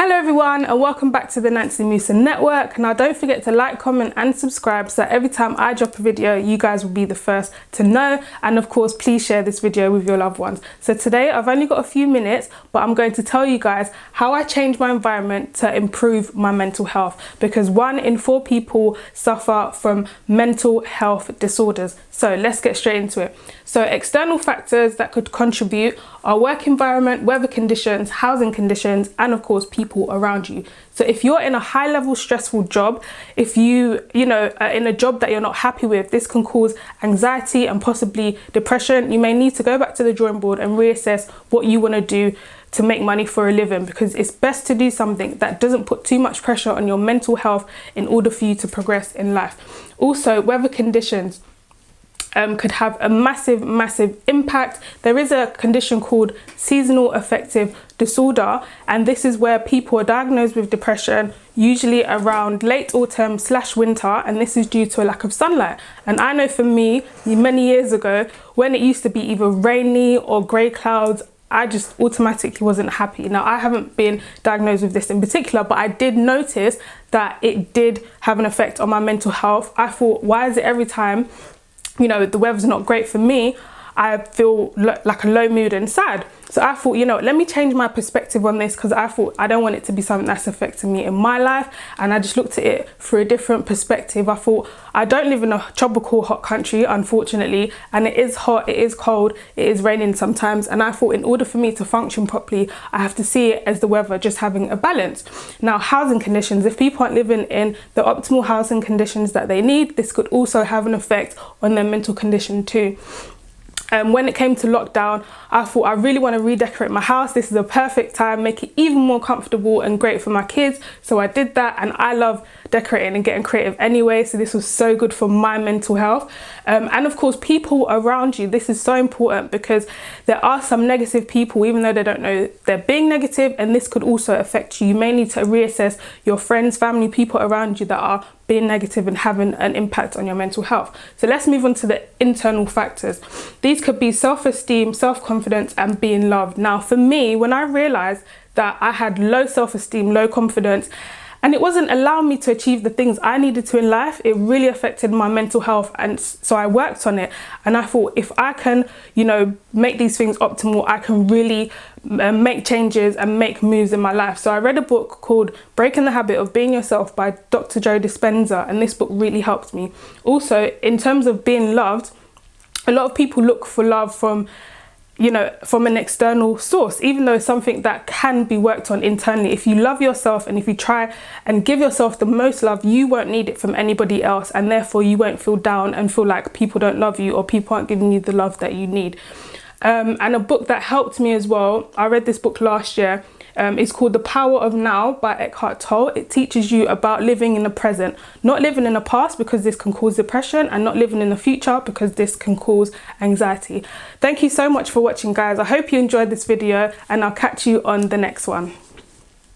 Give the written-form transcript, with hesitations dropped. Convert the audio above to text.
Hello everyone, and welcome back to the Nancy Musa Network. Now don't forget to like, comment and subscribe so that every time I drop a video you guys will be the first to know, and of course please share this video with your loved ones. So today I've only got a few minutes, but I'm going to tell you guys how I changed my environment to improve my mental health, because 1 in 4 people suffer from mental health disorders. So let's get straight into it. So external factors that could contribute are work environment, weather conditions, housing conditions, and of course people around you. So if you're in a high level stressful job, if you are in a job that you're not happy with, this can cause anxiety and possibly depression. You may need to go back to the drawing board and reassess what you want to do to make money for a living, because it's best to do something that doesn't put too much pressure on your mental health in order for you to progress in life. Also, weather conditions could have a massive impact. There is a condition called seasonal affective disorder, and this is where people are diagnosed with depression usually around late autumn / winter, and this is due to a lack of sunlight. And I know for me, many years ago, when it used to be either rainy or grey clouds, I just automatically wasn't happy. Now, I haven't been diagnosed with this in particular, but I did notice that it did have an effect on my mental health. I thought, why is it every time the weather's not great for me, I feel like a low mood and sad? So I thought, let me change my perspective on this, because I thought I don't want it to be something that's affecting me in my life. And I just looked at it through a different perspective. I thought, I don't live in a tropical hot country, unfortunately, and it is hot, it is cold, it is raining sometimes. And I thought in order for me to function properly, I have to see it as the weather just having a balance. Now, housing conditions, if people aren't living in the optimal housing conditions that they need, this could also have an effect on their mental condition too. When it came to lockdown, I thought I really want to redecorate my house. This is a perfect time, make it even more comfortable and great for my kids. So I did that, and I love decorating and getting creative anyway, so this was so good for my mental health. And of course, people around you, this is so important, because there are some negative people, even though they don't know they're being negative, and this could also affect you. You may need to reassess your friends, family, people around you that are being negative and having an impact on your mental health. So let's move on to the internal factors. These could be self-esteem, self-confidence, and being loved. Now, for me, when I realized that I had low self-esteem, low confidence, and it wasn't allowing me to achieve the things I needed to in life, it really affected my mental health. And so I worked on it, and I thought, if I can, make these things optimal, I can really make changes and make moves in my life. So I read a book called Breaking the Habit of Being Yourself by Dr. Joe Dispenza, and this book really helped me. Also, in terms of being loved, a lot of people look for love from an external source, even though it's something that can be worked on internally. If you love yourself, and if you try and give yourself the most love, you won't need it from anybody else, and therefore you won't feel down and feel like people don't love you or people aren't giving you the love that you need. And a book that helped me as well, I read this book last year, it's called The Power of Now by Eckhart. It teaches you about living in the present, not living in the past, because this can cause depression, and not living in the future, because this can cause anxiety. Thank you so much for watching, guys. I hope you enjoyed this video, and I'll catch you on the next one.